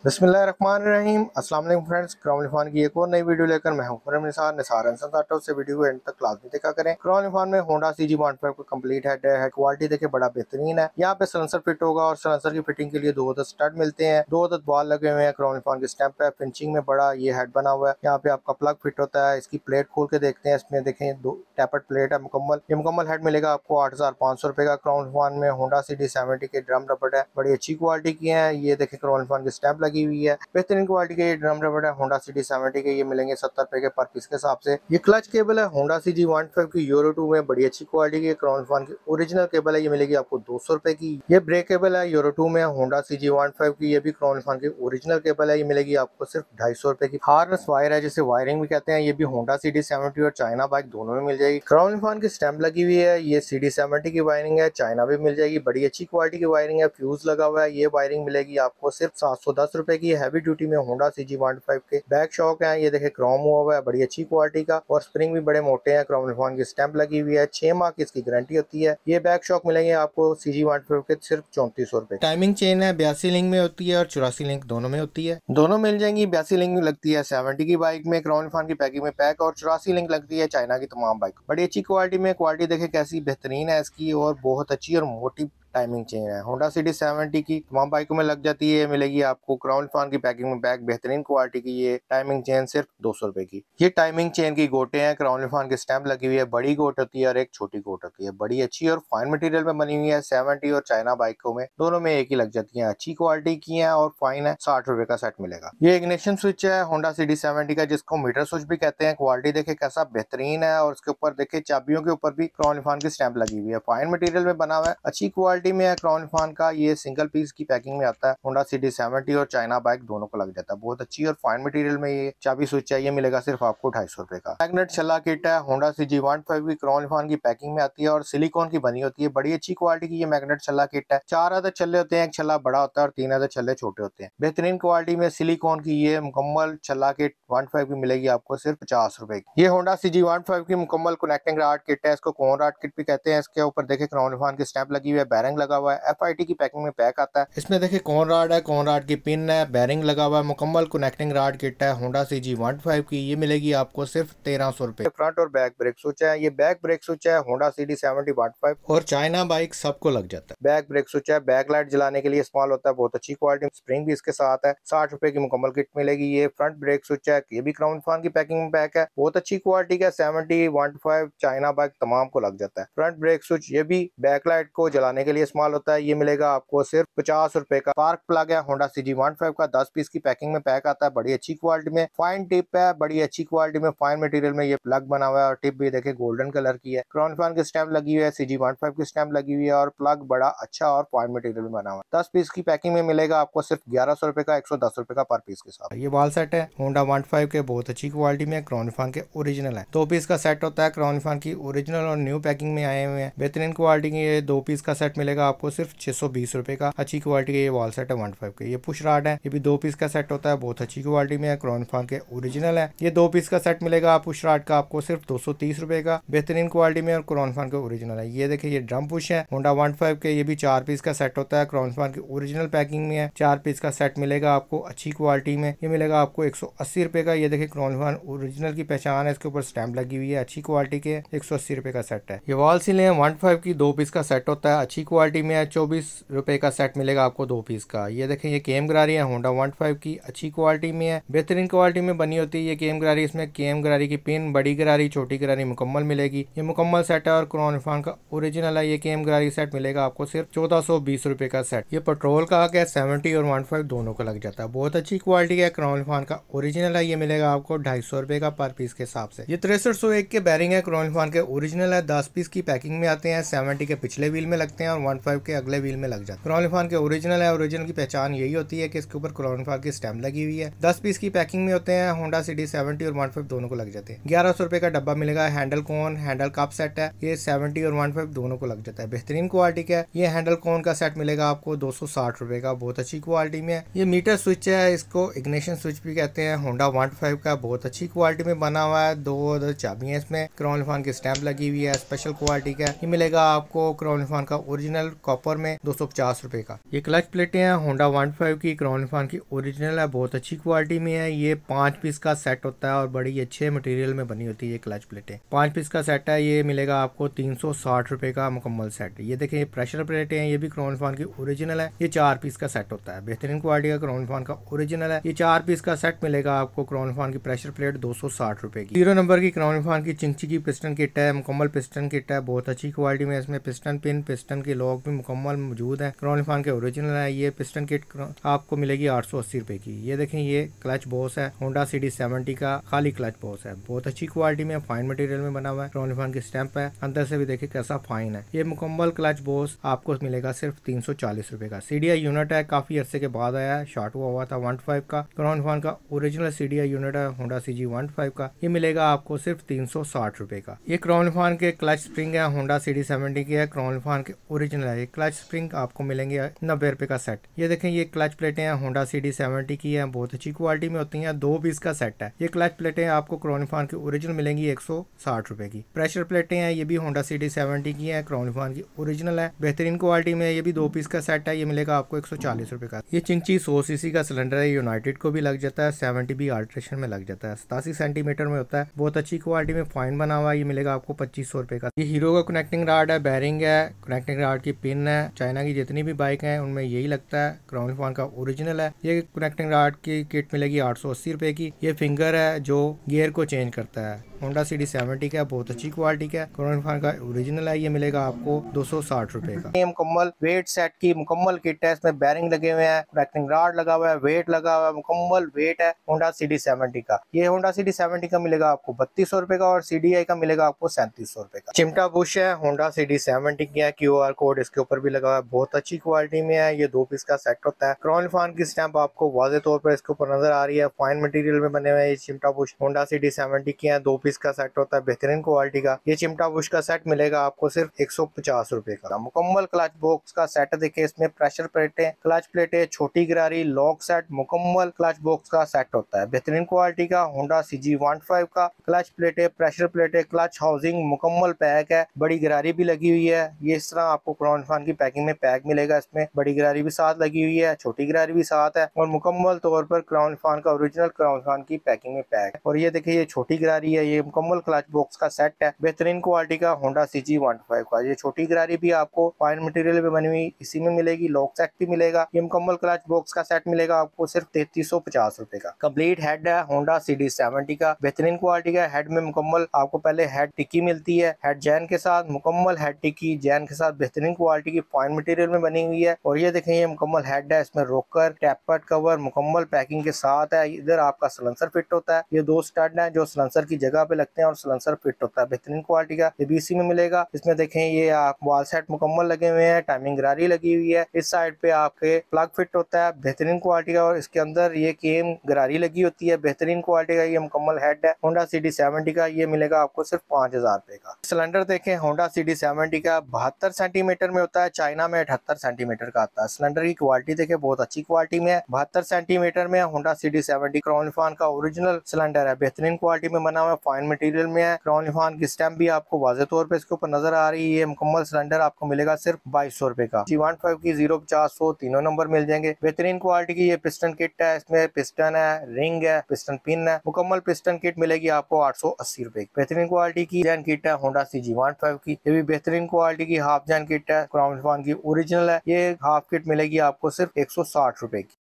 बिस्मिल्लाहिर्रहमानिर्रहीम। अस्सलाम वालेकुम फ्रेंड्स, क्राउन इरफान की एक और नई वीडियो लेकर मैं हूं फरम निसार ऑटो से वीडियो को एंड तक लाजमी देखा करें। क्राउन इरफान में होंडा CG15 को कंप्लीट हेड है, क्वालिटी देखिए बड़ा बेहतरीन है। यहाँ पे सलेंसर फिट होगा और सलेंसर की फिटिंग के लिए 2 अदद स्टड मिलते हैं, 2 अदद बॉल लगे हुए हैं। क्राउन इरफान के स्टैंप है, फिनिशिंग में बड़ा ये हेड बना हुआ है। यहाँ पे आपका प्लग फिट होता है। इसकी प्लेट खोल के देखते हैं, इसमें देखें 2 टैपर्ड प्लेट है मुकम्मल। ये मुकम्मल हेड मिलेगा आपको 8500 रुपए का। क्राउन इरफान में होंडा CD70 के ड्रम रबड़ है, बड़ी अच्छी क्वालिटी की है। ये देखें क्राउन इरफान की स्टैंप लगी हुई है, बेहतरीन क्वालिटी के ये ड्रम रबड़ है। होंडा CD70 के ये मिलेंगे 70 रुपए के पर पीस के हिसाब से। ये क्लच केबल है होंडा CG15 की यूरो 2 में, बड़ी अच्छी क्वालिटी की। क्राउन इरफान की ओरिजिनल केबल है, ये मिलेगी आपको 200 रुपए की। ये ब्रेक केबल है यूरो 2 में होंडा CG15 की, ये भी क्राउन इरफान की ओरिजिनल केबल है, ये मिलेगी आपको सिर्फ 250 रुपए की। हार्नेस वायर है जिसे वायरिंग भी कहते हैं, ये भी होंडा CD70 और चाइना बाइक दोनों में मिल जाएगी। क्राउन इरफान की स्टैंप लगी हुई है, ये CD70 की वायरिंग है, चाइना भी मिल जाएगी। बड़ी अच्छी क्वालिटी की वायरिंग है, फ्यूज लगा हुआ है। ये वायरिंग मिलेगी आपको सिर्फ 710 रुपए की। हैवी ड्यूटी में होंडा CG15 के बैक शॉक है, ये देखे क्रोम हुआ हुआ है, बड़ी अच्छी क्वालिटी का और स्प्रिंग भी बड़े मोटे हैं। क्राउन इरफान की स्टैंप लगी हुई है, 6 माह की इसकी गारंटी होती है। ये बैक शॉक मिलेंगे आपको CG15 के सिर्फ 3400 रुपए। टाइमिंग चेन है, 82 लिंक में होती है और 84 लिंक दोनों में होती है, दोनों मिल जाएंगी। 82 लिंक लगती है 70 की बाइक में क्राउन इरफान की पैकिंग में पैक, और 84 लिंक लगती है चाइना की तमाम बाइक। बड़ी अच्छी क्वालिटी में, क्वालिटी देखे कैसी बेहतरीन है इसकी और बहुत अच्छी और मोटी टाइमिंग चेन है। होंडा CD70 की तमाम बाइकों में लग जाती है, मिलेगी आपको क्राउन इरफान की पैकिंग में बैग बेहतरीन क्वालिटी की। ये टाइमिंग चेन सिर्फ 200 रुपए की। ये टाइमिंग चेन की गोटे हैं, क्राउन इरफान की स्टैंप लगी हुई है, बड़ी गोट होती है और एक छोटी गोट होती है, बड़ी अच्छी और फाइन मटेरियल में बनी हुई है। 70 और चाइना बाइकों में दोनों में एक ही लग जाती है, अच्छी क्वालिटी की है और फाइन है। 60 रुपए का सेट मिलेगा। ये इग्निशन स्विच है होंडा CD70 का, जिसको मीटर स्विच भी कहते हैं। क्वालिटी देखे कैसा बेहतरीन है और उसके ऊपर देखे चाबियों के ऊपर भी क्राउन इरफान की स्टैंप लगी हुई है, फाइन मटेरियल में बना हुआ है, अच्छी क्वालिटी में है। क्राउन इरफान का ये सिंगल पीस की पैकिंग में आता है। होंडा CD70 और चाइना बाइक दोनों को लग जाता है, बहुत अच्छी और फाइन मटेरियल में ये चाबी स्विच है, ये मिलेगा सिर्फ आपको 250 रुपए का। मैग्नेट छल्ला किट है होंडा CG15 की, क्राउन इरफान की पैकिंग में आती है और सिलिकॉन की बनी होती है, बड़ी अच्छी क्वालिटी की ये मैग्नेट छल्ला किट है। 4 अदद छल्ले होते हैं, एक छल्ला बड़ा होता है और 3 अदद छल्ले छोटे होते हैं। बेहतरीन क्वालिटी में सिलिकॉन की ये मुकम्मल छल्ला किट 15 की मिलेगी आपको सिर्फ 50 रुपए की। ये होंडा CG15 की मुकम्मल कनेक्टिंग रॉड किट है, इसको कोन रॉड किट भी कहते हैं। इसके ऊपर देखे क्राउन इरफान की स्टैंप लगी हुई है, बैरिंग लगा हुआ है, FIT की पैकिंग में पैक आता है। इसमें देखिए कौन राड है, कौन राड की पिन है, बैरिंग लगा हुआ है, मुकम्मल कनेक्टिंग राड किट है होंडा CG15 की, ये मिलेगी आपको सिर्फ 1300 रुपए। फ्रंट और बैक ब्रेक स्विच है, ये बैक ब्रेक स्विच है होंडा CD70 और चाइना बाइक सबको लग जाता है। बैक ब्रेक स्विच है, बैक लाइट जलाने के लिए इस्तेमाल होता है, बहुत अच्छी क्वालिटी, स्प्रिंग भी इसके साथ है। 60 रुपए की मुकम्मल किट मिलेगी। ये फ्रंट ब्रेक स्विच है, ये भी क्राउन इरफान की पैकिंग में पैक है, बहुत अच्छी क्वालिटी का। 70-15 चाइना बाइक तमाम को लग जाता है। फ्रंट ब्रेक स्विच ये भी बैक लाइट को जलाने के लिए इस्तेमाल होता है, ये मिलेगा आपको सिर्फ 50 रुपए का। स्पार्क प्लग है होंडा CG15 का, 10 पीस की पैकिंग में पैक आता है, बड़ी अच्छी क्वालिटी में। फाइन टिप है, बड़ी अच्छी क्वालिटी में फाइन मटेरियल में ये प्लग बना हुआ है और टिप भी देखे गोल्डन कलर की है। क्राउन इरफान की स्टैंप लगी हुई है, CG15 की स्टैंप लगी हुई है और प्लग बड़ा अच्छा और फाइन मटेरियल में बना हुआ है। 10 पीस की पैकिंग में मिलेगा आपको सिर्फ 1100 रुपए का, 110 रुपए का पर पीस के साथ। ये वॉल सेट है होंडा 15 के, बहुत अच्छी क्वालिटी में, क्राउन इरफान के ओरिजिनल है। 2 पीस का सेट होता है, क्राउन इरफान की ओरिजिनल और न्यू पैकिंग में आए हुए हैं, बेहतरीन क्वालिटी के। ये 2 पीस का सेट मिलेगा आपको सिर्फ 620 रुपए का, अच्छी क्वालिटी के ये वॉल सेट है 15 के। ये पुश रॉड है, ये भी 2 पीस का सेट होता है, बहुत अच्छी क्वालिटी में है, क्राउन इरफान के ओरिजिनल है। ये 2 पीस का सेट मिलेगा पुश रॉड का आपको सिर्फ 230 रुपए का, बेहतरीन क्वालिटी में और क्राउन इरफान के ओरिजिनल है। ये देखिए ये ड्रम पुश है होंडा 15 के, ये भी 4 पीस का सेट होता है, क्राउन इरफान की ओरिजिनल पैकिंग में है। 4 पीस का सेट मिलेगा आपको अच्छी क्वालिटी में, ये मिलेगा आपको 180 रुपए का। ये देखिए क्राउन इरफान ओरिजिनल की पहचान है, इसके ऊपर स्टैंप लगी हुई है, अच्छी क्वालिटी के, 180 रुपए का सेट है। ये वॉल सीलिंग 15 की 2 पीस का सेट होता है, अच्छी क्वालिटी में है, 24 रुपए का सेट मिलेगा आपको 2 पीस का। ये देखें ये केम गरारी है होंडा 15 की, अच्छी क्वालिटी में है, बेहतरीन क्वालिटी में बनी होती है ये केम गरारी। इसमें केम गरारी की पिन, बड़ी गरारी, छोटी गरारी मुकम्मल मिलेगी। ये मुकम्मल सेट है और क्राउन इरफान का ओरिजिनल है। ये केम गरारी सेट मिलेगा आपको सिर्फ 1420 रुपए का सेट। ये पेट्रोल का है, 70 और 15 दोनों को लग जाता है, बहुत अच्छी क्वालिटी है, क्राउन इरफान का ओरिजिनल है। ये मिलेगा आपको 250 रुपए का पर पीस के हिसाब से। ये 6301 के बैरिंग है, क्राउन इरफान के ओरिजिनल है, 10 पीस की पैकिंग में आते हैं, 70 के पिछले व्हील में लगते हैं और 15 के अगले व्हील में लग जाते हैं। क्राउन इरफान के ओरिजिनल है, ओरिजिनल की पहचान यही होती है कि इसके ऊपर क्राउन इरफान की स्टैंप लगी हुई है। 10 पीस की पैकिंग में होते हैं, होंडा CD70 और 15 दोनों को लग जाते हैं। 1100 रुपए का डब्बा मिलेगा। हैंडल कोन, हैंडल कप सेट है, ये 70 और 15 दोनों को लग जाता है, बेहतरीन क्वालिटी का है। ये हैंडल कोन का सेट मिलेगा आपको 260 रुपए का, बहुत अच्छी क्वालिटी में। ये मीटर स्विच है, इसको इग्निशन स्विच भी कहते हैं, होंडा 15 का, बहुत अच्छी क्वालिटी में बना हुआ है। 2 अदर चाबियां इसमें, क्राउन इरफान की स्टैंप लगी हुई है, स्पेशल क्वालिटी का। ये मिलेगा आपको क्राउन इरफान का ओरिजिनल ओरिजिनल कॉपर में 250 रुपए का। ये क्लच प्लेटें हैं होंडा 15 की, क्राउन इरफान की ओरिजिनल है, बहुत अच्छी क्वालिटी में है। ये 5 पीस का सेट होता है और बड़ी अच्छे मटेरियल में बनी होती है ये क्लच प्लेटें। 5 पीस का सेट है, ये मिलेगा आपको 360 रुपए का मुकम्मल सेट। ये देखिए ये प्रेशर प्लेटें हैं, ये भी क्राउन इरफान की ओरिजिनल है। ये 4 पीस का सेट होता है, बेहतरीन क्वालिटी का क्राउन इरफान का ओरिजिनल है। ये 4 पीस का सेट मिलेगा आपको क्राउन इरफान की प्रेशर प्लेट 260 रुपए की। 0 नंबर की क्राउन इरफान की चिंची की पिस्टन किट है, मुकम्मल पिस्टन किट है, बहुत अच्छी क्वालिटी में। इसमें पिस्टन पिन, पिस्टन के लॉक भी मुकम्मल मौजूद है, क्राउन इरफान के ओरिजिनल है। ये पिस्टन किट आपको मिलेगी 880 रुपए की। ये देखें ये क्लच बॉस है होंडा CD70 का, खाली क्लच बॉस है, बहुत अच्छी क्वालिटी में, फाइन मटेरियल में बना हुआ है, क्राउन इरफान की स्टैंप है, अंदर से भी देखिए कैसा फाइन है। ये मुकम्मल क्लच बॉस आपको मिलेगा सिर्फ 340 रुपए का। CDI यूनिट है, काफी अरसे के बाद आया है, शॉर्ट हुआ था 15 का। क्राउन इरफान का ओरिजिनल CDI यूनिट है होंडा CG15 का, ये मिलेगा आपको सिर्फ 360 रुपए का। ये क्राउन इरफान के क्लच स्प्रिंग है, होंडा CD70 की है, क्राउन इरफान के ओरिजिनल है। ये क्लच स्प्रिंग आपको मिलेंगे 90 रुपए का सेट। ये देखें ये क्लच प्लेटें हैं होंडा CD70 की है, बहुत अच्छी क्वालिटी में होती हैं, 2 पीस का सेट है। ये क्लच प्लेटें आपको क्राउन इरफान की ओरिजिनल मिलेंगी 160 रुपए की। प्रेशर प्लेटें हैं, ये भी होंडा CD70 की है, क्राउन इरफान की ओरिजिनल है, बेहतरीन क्वालिटी में। ये भी 2 पीस का सेट है, ये मिलेगा आपको 140 रुपए का। ये चिंची 100 सीसी का सिलेंडर है, यूनाइटेड को भी लग जाता है, 70 भी अल्ट्रेशन में लग जाता है, 87 सेंटीमीटर में होता है, बहुत अच्छी क्वालिटी में, फाइन बना हुआ है। ये मिलेगा आपको 2500 रुपए का। ये हीरो का कनेक्टिंग रॉड है, बैरिंग है, कनेक्टिंग रॉड की पिन है, चाइना की जितनी भी बाइक है उनमें यही लगता है, क्राउन इरफान का ओरिजिनल है। ये कनेक्टिंग रॉड की किट मिलेगी 880 रुपए की। ये फिंगर है जो गियर को चेंज करता है, होंडा CD70 का, बहुत अच्छी क्वालिटी का, क्राउन इरफान का ओरिजिनल है। ये मिलेगा आपको 260 रुपए का। ये मुकम्मल वेट सेट की मुकम्मल किट है, इसमें बैरिंग लगे हुए हैं, कनेक्टिंग रॉड लगा हुआ है, वेट लगा हुआ है, मुकम्मल वेट है होंडा CD70 का। ये होंडा CD70 का मिलेगा आपको 3200 रुपए का और CDI का मिलेगा आपको 3700 रुपए का। चिमटा बुश है, होंडा CD70 की है, QR कोड इसके ऊपर भी लगा हुआ है, बहुत अच्छी क्वालिटी में है। ये 2 पीस का सेट होता है, क्राउन इरफान की स्टैंप आपको वाज़ेह तौर पर इसके ऊपर नजर आ रही है, फाइन मटेरियल में बने हुए हैं। ये चिमटा बुश होंडा CD70 की है, 2 पीस का सेट होता है, बेहतरीन क्वालिटी का। ये चिमटा बुश का सेट मिलेगा आपको सिर्फ 150 रुपए का। मुकम्मल क्लच बॉक्स का सेट देखिए, इसमें प्रेशर प्लेटें, क्लच प्लेटें, छोटी गिरारी, लॉक सेट, मुकम्मल क्लच बॉक्स का सेट होता है, बेहतरीन क्वालिटी का। होंडा CG15 का क्लच प्लेटें, प्रेशर प्लेटें, क्लच हाउसिंग, मुकम्मल पैक है, बड़ी गिरारी भी लगी हुई है। ये इस तरह आपको क्राउन इरफान की पैकिंग में पैक मिलेगा, इसमें बड़ी गिरारी भी साथ लगी हुई है, छोटी गिरारी भी साथ है और मुकम्मल तौर पर क्राउन इरफान का ओरिजिनल क्राउन इरफान की पैकिंग में पैक। और ये देखिए ये छोटी गिरारी है, ये मुकम्मल क्लच बॉक्स का सेट है, बेहतरीन क्वालिटी का होंडा CG15 का। ये छोटी गिरारी भी आपको फाइन मटेरियल में बनी हुई इसी में मिलेगी, लॉक सेट भी मिलेगा। ये मुकम्मल क्लच बॉक्स का सेट मिलेगा आपको सिर्फ 3350 रुपए का। कंप्लीट हेड है होंडा CD70 का, बेहतरीन क्वालिटी का। हेड में मुकम्मल आपको पहले हेड टिक्की मिलती है, हेड जैन के साथ, मुकम्मल हेड टिक्की जैन के साथ, बेहतरीन क्वालिटी की, फाइन मटेरियल में बनी हुई है। और ये देखें ये मुकम्मल हेड है, इसमें रोकर, टैपर्ड कवर, मुकम्मल पैकिंग के साथ है। इधर आपका सलेंसर फिट होता है, ये 2 स्टड है जो सलेंसर की जगह पे लगते हैं और सलेंसर फिट होता है, बेहतरीन क्वालिटी का। ये BC में मिलेगा। इसमें देखें ये आप वॉल सेट मुकम्मल लगे हुए हैं, टाइमिंग गिरारी लगी हुई है, इस साइड पे आपके प्लग फिट होता है, बेहतरीन क्वालिटी का। और इसके अंदर ये केम गिरारी लगी होती है, बेहतरीन क्वालिटी का। ये मुकम्मल हेड है होंडा CD70 का, ये मिलेगा आपको सिर्फ 5000 रुपए का। सिलेंडर देखें होंडा CD70 का 72 सेंटीमीटर में होता है, चाइना में 78 सेंटीमीटर का आता है। सिलेंडर की क्वालिटी देखें बहुत अच्छी क्वालिटी में है, 72 सेंटीमीटर में होंडा CD70 क्राउन इरफान का ओरिजिनल सिलेंडर है, बेहतरीन क्वालिटी में बना हुआ, फाइन मटेरियल में है। क्राउन इरफान की स्टैंप भी आपको वाज़ेह तौर पे इसके ऊपर नजर आ रही है। मुकम्मल सिलेंडर आपको मिलेगा सिर्फ 2200 रुपए का। G15 की 0, 50, 100 तीनों नंबर मिल जाएंगे, बेहतरीन क्वालिटी की। ये पिस्टन किट है, इसमें पिस्टन है, रिंग है, पिस्टन पिन है, मुकम्मल पिस्टन किट मिलेगी आपको 880 रुपए की। बेहतरीन क्वालिटी की जैन किट है होंडा CG15 की, ये भी बेहतरीन क्वालिटी की हाफ जैन किट है, क्राउन इरफान की ओरिजिनल है। ये हाफ किट मिलेगी आपको सिर्फ 160 रुपए की।